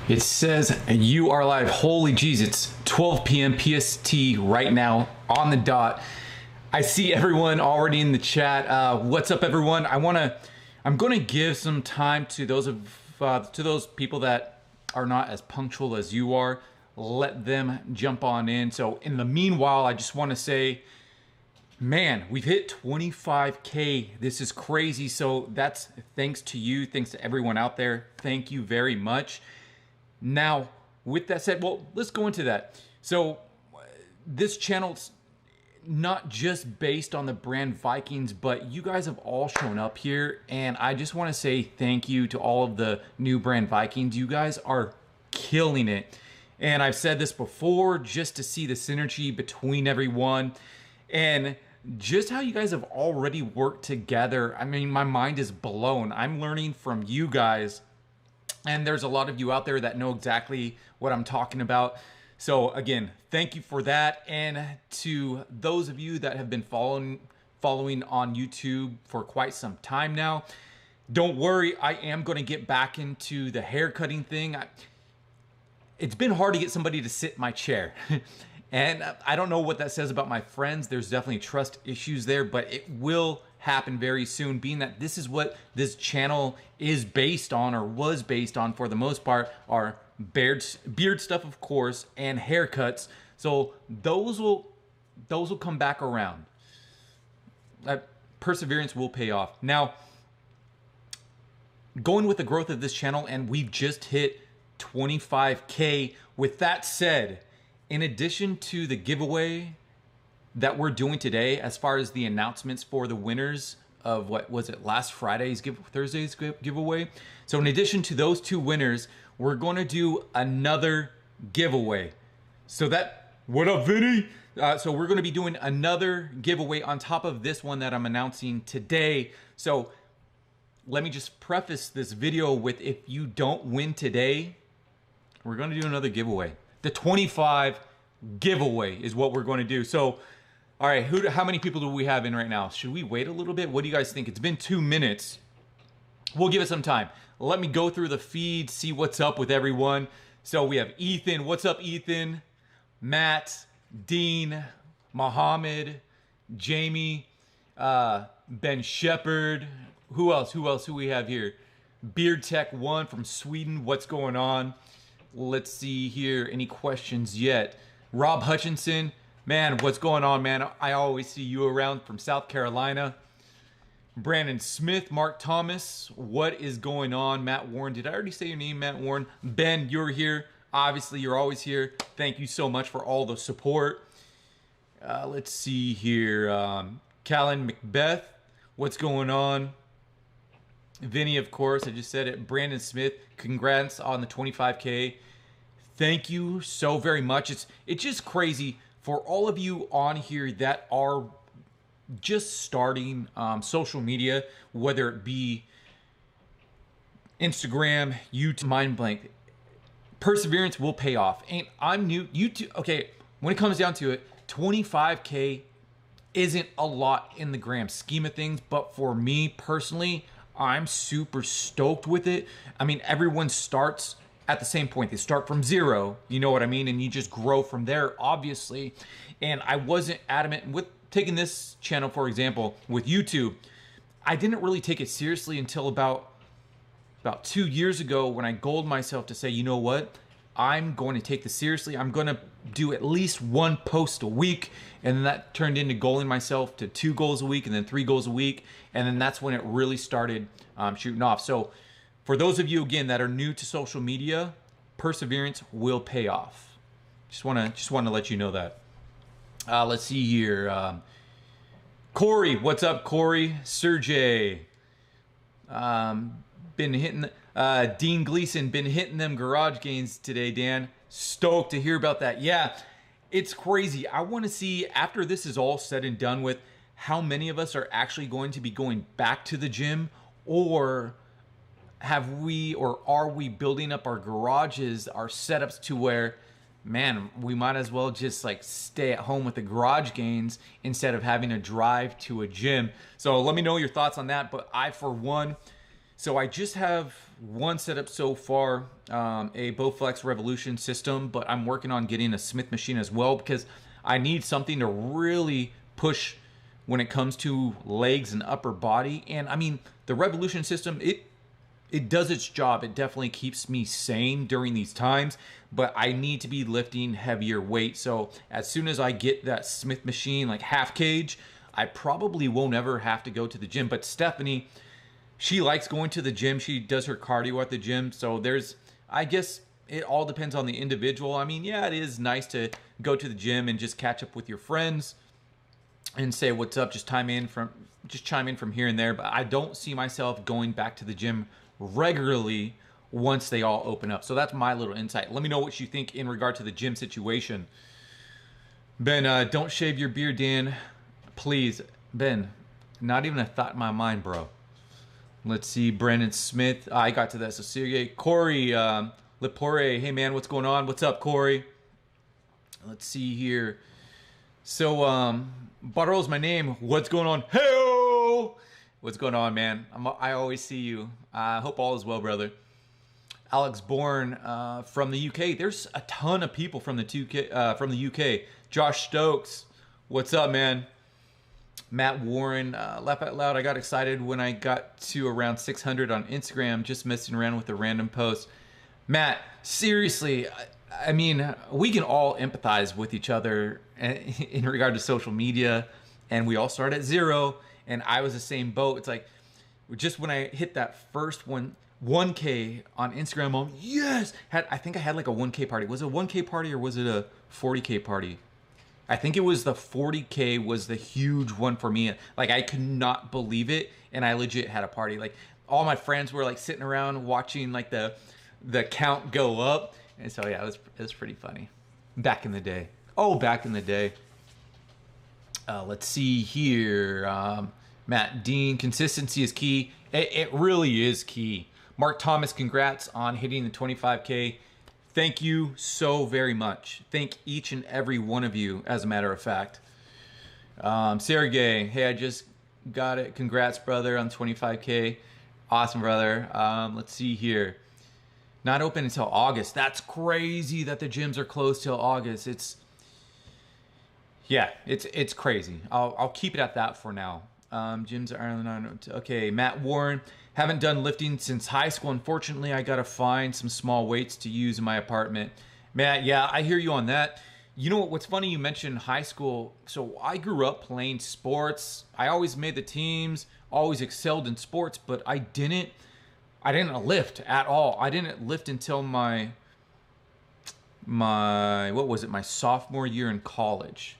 It says you are live. Holy jeez, it's 12 p.m. PST right now on the dot. I see everyone already in the chat. What's up, everyone? I'm gonna give some time to those people that are not as punctual as you are. Let them jump on in. So in the meanwhile, I just want to say, man, we've hit 25K. This is crazy. So that's thanks to you. Thanks to everyone out there. Thank you very much. Now, with that said, well, let's go into that. So this channel's not just based on the brand Vikings, but you guys have all shown up here. And I just want to say thank you to all of the new brand Vikings. You guys are killing it. And I've said this before, just to see the synergy between everyone and just how you guys have already worked together. I mean, my mind is blown. I'm learning from you guys. And there's a lot of you out there that know exactly what I'm talking about. So again, thank you for that. And to those of you that have been following on YouTube for quite some time now, don't worry, I am going to get back into the hair cutting thing. It's been hard to get somebody to sit in my chair. And I don't know what that says about my friends. There's definitely trust issues there, but it will happen very soon, being that this is what this channel is based on, or was based on for the most part, are beard stuff, of course, and haircuts. So those will come back around. Perseverance will pay off. Now, going with the growth of this channel, and we've just hit 25K. With that said, in addition to the giveaway that we're doing today, as far as the announcements for the winners of what was it, last Friday's Thursday's giveaway. So in addition to those two winners, we're going to do another giveaway. So what up, Vinny? So we're going to be doing another giveaway on top of this one that I'm announcing today. So let me just preface this video with, if you don't win today, we're going to do another giveaway. The 25 giveaway is what we're going to do. So, all right, how many people do we have in right now? Should we wait a little bit? What do you guys think? It's been 2 minutes. We'll give it some time. Let me go through the feed, see what's up with everyone. So we have Ethan. What's up, Ethan? Matt, Dean, Mohammed, Jamie, Ben Shepherd. Who else? Who we have here? Beard Tech 1 from Sweden. What's going on? Let's see here. Any questions yet? Rob Hutchinson. Man, what's going on, man? I always see you around from South Carolina. Brandon Smith, Mark Thomas. What is going on? Matt Warren. Did I already say your name, Matt Warren? Ben, you're here. Obviously, you're always here. Thank you so much for all the support. Let's see here. Callan Macbeth. What's going on? Vinny, of course, I just said it. Brandon Smith, congrats on the 25K. Thank you so very much. It's just crazy for all of you on here that are just starting social media, whether it be Instagram, YouTube, mind blank. Perseverance will pay off. And I'm new. YouTube, okay, when it comes down to it, 25K isn't a lot in the grand scheme of things, but for me personally, I'm super stoked with it. I mean, everyone starts at the same point. They start from zero, you know what I mean? And you just grow from there, obviously. And I wasn't adamant with taking this channel, for example, with YouTube. I didn't really take it seriously until about 2 years ago, when I goaled myself to say, you know what? I'm going to take this seriously. I'm going to do at least 1 post a week. And then that turned into goaling myself to 2 goals a week, and then 3 goals a week. And then that's when it really started shooting off. So for those of you, again, that are new to social media, perseverance will pay off. Just want to let you know that. Let's see here. Corey, what's up, Corey? Sergey. Been hitting Dean Gleason, been hitting them garage gains today, Dan. Stoked to hear about that. Yeah, it's crazy. I want to see, after this is all said and done with, how many of us are actually going to be going back to the gym, or are we building up our garages, our setups to where, man, we might as well just like stay at home with the garage gains instead of having to drive to a gym. So let me know your thoughts on that. But I, for one, So I just have one setup so far, a Bowflex Revolution system, but I'm working on getting a Smith machine as well because I need something to really push when it comes to legs and upper body. And I mean, the Revolution system, it does its job. It definitely keeps me sane during these times, but I need to be lifting heavier weight. So as soon as I get that Smith machine, like half cage, I probably won't ever have to go to the gym. But Stephanie, she likes going to the gym. She does her cardio at the gym. So there's, I guess it all depends on the individual. I mean, yeah, it is nice to go to the gym and just catch up with your friends and say what's up, just chime in from here and there. But I don't see myself going back to the gym regularly once they all open up. So that's my little insight. Let me know what you think in regard to the gym situation. Ben, don't shave your beard, Dan. Please. Ben, not even a thought in my mind, bro. Let's see, Brandon Smith. I got to that. So Sergey, Corey Lepore. Hey man, what's going on? What's up, Corey? Let's see here. So Barro's my name. What's going on? Hey, what's going on, man? I always see you. I hope all is well, brother. Alex Bourne from the UK. There's a ton of people from the UK. Josh Stokes. What's up, man? Matt Warren, laugh out loud. I got excited when I got to around 600 on Instagram, just messing around with a random post. Matt, seriously, I mean, we can all empathize with each other in regard to social media, and we all start at zero, and I was the same boat. It's like, just when I hit that first 1K on Instagram, I'm, yes! I think I had like a 1K party. Was it a 1K party or was it a 40K party? I think it was the 40K was the huge one for me. Like, I could not believe it, and I legit had a party. Like, all my friends were like sitting around watching like the count go up, and so yeah, it was pretty funny. Back in the day. Oh, back in the day. Let's see here. Matt Dean, consistency is key. It really is key. Mark Thomas, congrats on hitting the 25K. Thank you so very much. Thank each and every one of you, as a matter of fact. Sergey, hey, I just got it. Congrats, brother, on 25K. Awesome, brother. Let's see here. Not open until August. That's crazy that the gyms are closed till August. It's crazy. I'll keep it at that for now. Gyms are not okay. Matt Warren. Haven't done lifting since high school. Unfortunately, I gotta find some small weights to use in my apartment. Matt, yeah, I hear you on that. You know what's funny? You mentioned high school. So I grew up playing sports. I always made the teams, always excelled in sports, but I didn't lift at all. I didn't lift until my sophomore year in college.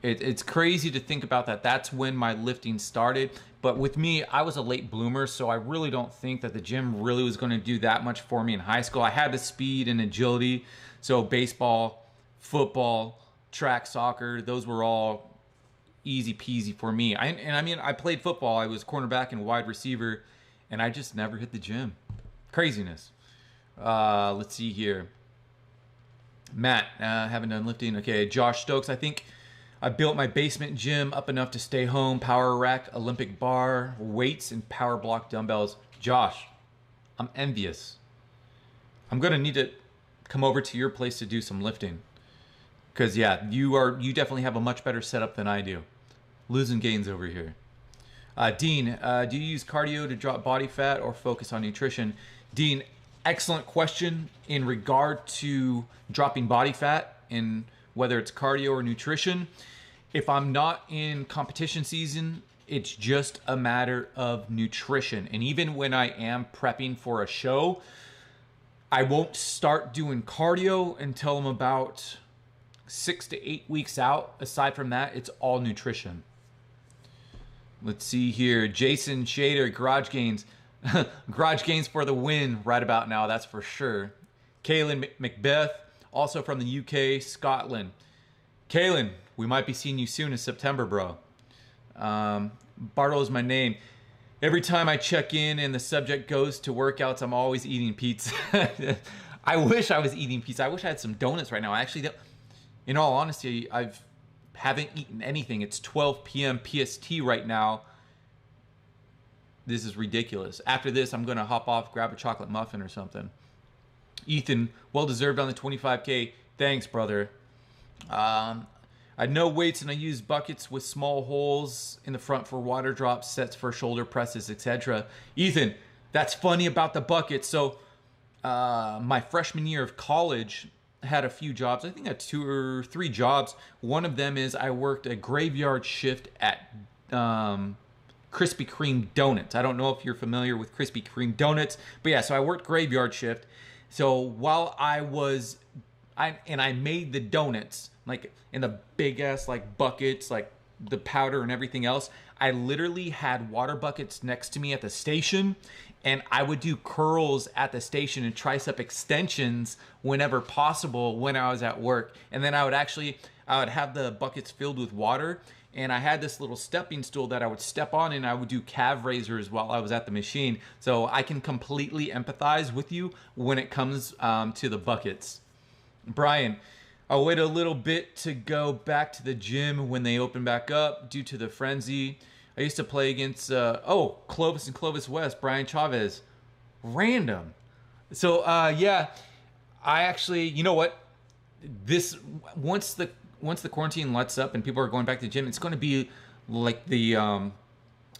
It's crazy to think about that. That's when my lifting started. But with me, I was a late bloomer, so I really don't think that the gym really was going to do that much for me in high school. I had the speed and agility. So baseball, football, track, soccer, those were all easy peasy for me. I played football. I was cornerback and wide receiver, and I just never hit the gym. Craziness. Let's see here. Matt, haven't done lifting. Okay, Josh Stokes, I think I built my basement gym up enough to stay home. Power rack, Olympic bar, weights, and power block dumbbells. Josh, I'm envious. I'm gonna need to come over to your place to do some lifting. Cause yeah, you definitely have a much better setup than I do. Losing gains over here. Dean, do you use cardio to drop body fat or focus on nutrition? Dean, excellent question in regard to dropping body fat and whether it's cardio or nutrition. If I'm not in competition season, it's just a matter of nutrition. And even when I am prepping for a show, I won't start doing cardio until I'm about 6 to 8 weeks out. Aside from that, it's all nutrition. Let's see here. Jason Shader, Garage Gains. Garage Gains for the win right about now, that's for sure. Kaylin Macbeth, also from the UK, Scotland. Kaylin, we might be seeing you soon in September, bro. Bartle is my name. Every time I check in and the subject goes to workouts, I'm always eating pizza. I wish I was eating pizza. I wish I had some donuts right now. I actually don't. In all honesty, haven't eaten anything. It's 12 p.m. PST right now. This is ridiculous. After this, I'm going to hop off, grab a chocolate muffin or something. Ethan, well deserved on the 25K. Thanks, brother. I had no weights and I used buckets with small holes in the front for water drops, sets for shoulder presses, etc. Ethan, that's funny about the buckets. So my freshman year of college, I had a few jobs. I think I had 2 or 3 jobs. One of them is I worked a graveyard shift at Krispy Kreme donuts. I don't know if you're familiar with Krispy Kreme donuts, but yeah, so I worked graveyard shift. So while I made the donuts, like in the big ass like buckets, like the powder and everything else, I literally had water buckets next to me at the station, and I would do curls at the station and tricep extensions whenever possible when I was at work. And then I would have the buckets filled with water, and I had this little stepping stool that I would step on, and I would do calf raisers while I was at the machine. So I can completely empathize with you when it comes to the buckets. Brian, I'll wait a little bit to go back to the gym when they open back up due to the frenzy. I used to play against, Clovis and Clovis West, Brian Chavez. Random. So, yeah, I actually, you know what? Once the quarantine lets up and people are going back to the gym, it's going to be like the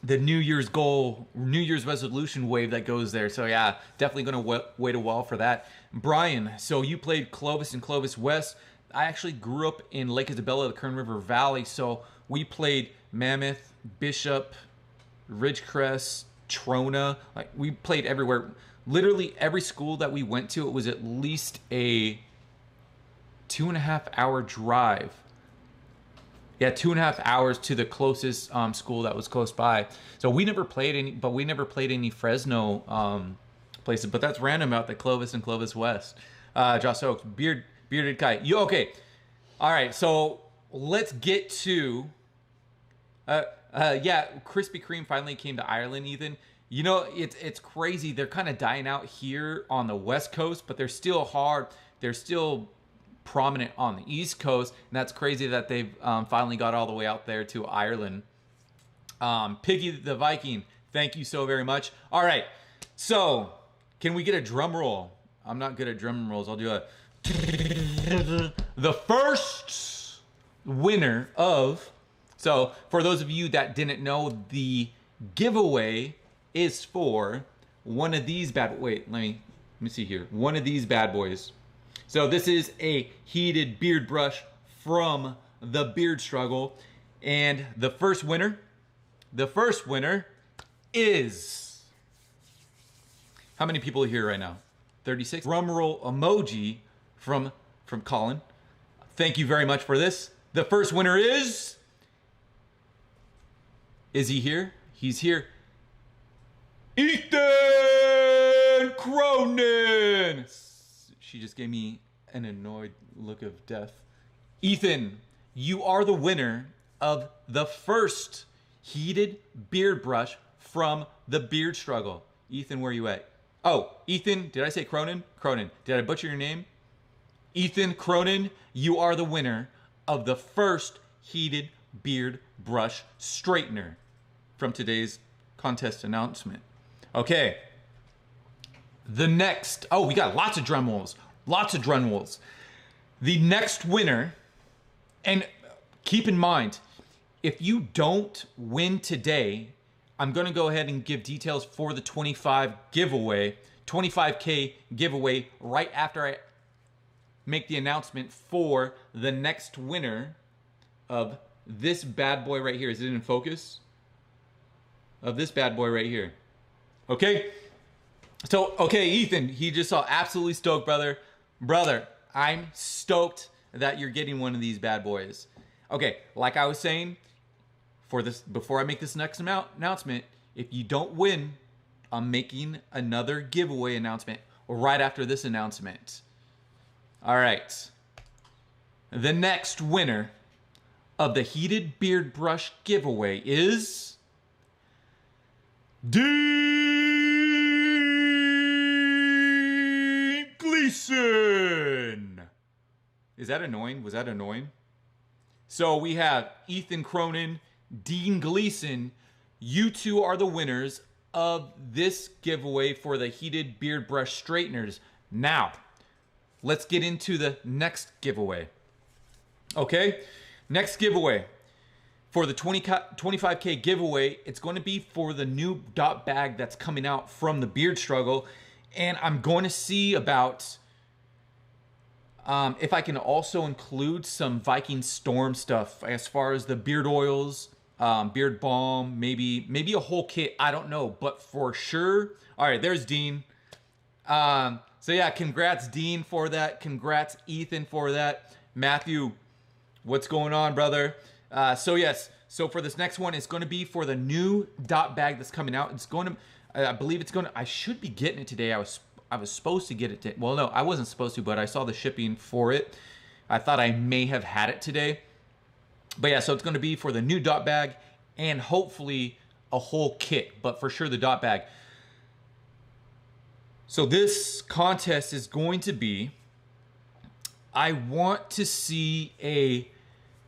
New Year's goal, New Year's resolution wave that goes there. So yeah, definitely going to wait a while for that. Brian, so you played Clovis and Clovis West. I actually grew up in Lake Isabella, the Kern River Valley. So we played Mammoth, Bishop, Ridgecrest, Trona. Like we played everywhere. Literally every school that we went to, it was at least a 2.5-hour drive. Yeah, 2.5 hours to the closest school that was close by. So we never played any Fresno places. But that's random about the Clovis and Clovis West. Josh Oaks, bearded kite. You okay? All right. So let's get to. Yeah, Krispy Kreme finally came to Ireland, Ethan. You know, it's crazy. They're kind of dying out here on the West Coast, but they're still hard. They're still prominent on the East Coast, and that's crazy that they've finally got all the way out there to Ireland. Piggy the Viking, thank you so very much. All right, so can we get a drum roll? I'm not good at drum rolls. I'll do a. The first winner of. So for those of you that didn't know, the giveaway is for one of these bad. Wait, let me see here. One of these bad boys. So this is a heated beard brush from the Beard Struggle, and the first winner is, how many people are here right now? 36. Drum roll emoji from Colin. Thank you very much for this. The first winner is he here? He's here. Ethan Cronin. She just gave me an annoyed look of death. Ethan, you are the winner of the first heated beard brush from the Beard Struggle. Ethan, where are you at? Oh, Ethan, did I say Cronin? Cronin. Did I butcher your name? Ethan Cronin, you are the winner of the first heated beard brush straightener from today's contest announcement. Okay. The next, we got lots of drum rolls. Lots of drum rolls. The next winner, and keep in mind, if you don't win today, I'm going to go ahead and give details for the 25K giveaway right after I make the announcement for the next winner of this bad boy right here. Is it in focus? Of this bad boy right here. Okay? So, okay, Ethan, he just saw absolutely stoked, brother. Brother, I'm stoked that you're getting one of these bad boys. Okay, like I was saying, for this, before I make this next announcement, if you don't win, I'm making another giveaway announcement right after this announcement. All right. The next winner of the heated beard brush giveaway is Gleason. Is that annoying? Was that annoying? So we have Ethan Cronin, Dean Gleason. You two are the winners of this giveaway for the heated beard brush straighteners. Now, let's get into the next giveaway. Okay, next giveaway. For the 25K giveaway, it's going to be for the new dot bag that's coming out from the Beard Struggle. And I'm going to see about if I can also include some Viking Storm stuff as far as the beard oils, beard balm, maybe a whole kit. I don't know, but for sure. All right, there's Dean. So yeah, congrats Dean for that. Congrats Ethan for that. Matthew, what's going on, brother? So yes, so for this next one, it's going to be for the new dot bag that's coming out. It's going to, I believe it's going to, I should be getting it today. I was supposed to get it. Well, no, I wasn't supposed to, but I saw the shipping for it. I thought I may have had it today. But yeah, so it's going to be for the new dot bag and hopefully a whole kit, but for sure the dot bag. So this contest is going to be, I want to see a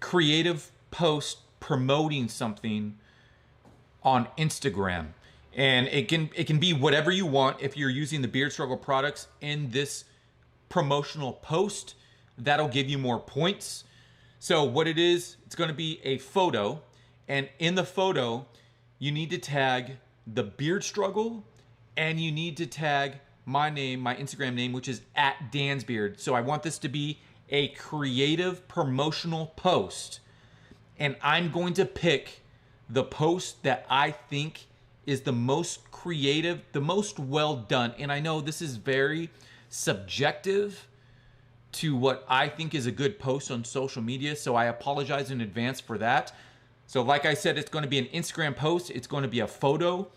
creative post promoting something on Instagram. And it can be whatever you want. If you're using the Beard Struggle products in this promotional post, that'll give you more points. So what it is, it's going to be a photo, and in the photo, you need to tag the Beard Struggle, and you need to tag my name, my Instagram name, which is @DansBeard. So I want this to be a creative promotional post, and I'm going to pick the post that I think is the most creative, the most well done. And I know this is very subjective to what I think is a good post on social media, so I apologize in advance for that. So like I said, it's going to be an Instagram post, it's going to be a photo,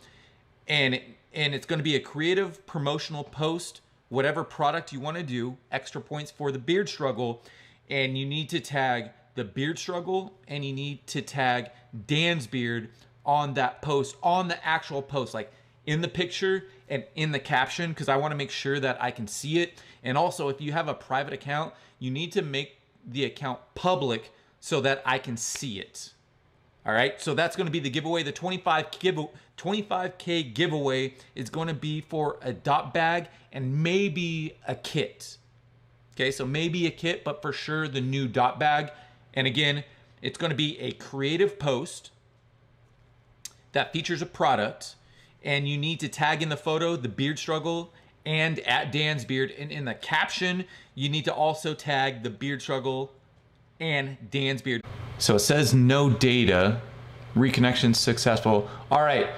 and it's going to be a creative promotional post, whatever product you want to do, extra points for the Beard Struggle, and you need to tag the Beard Struggle and you need to tag Dan's Beard on that post, on the actual post, like in the picture and in the caption, because I want to make sure that I can see it. And also, if you have a private account, you need to make the account public so that I can see it. All right, so that's going to be the giveaway. The 25K giveaway is going to be for a dot bag and maybe a kit. Okay, so maybe a kit, but for sure the new dot bag. And again, it's going to be a creative post that features a product, and you need to tag in the photo the Beard Struggle and @DansBeard, and in the caption you need to also tag the Beard Struggle and Dan's Beard. So it says no data, reconnection successful. All right,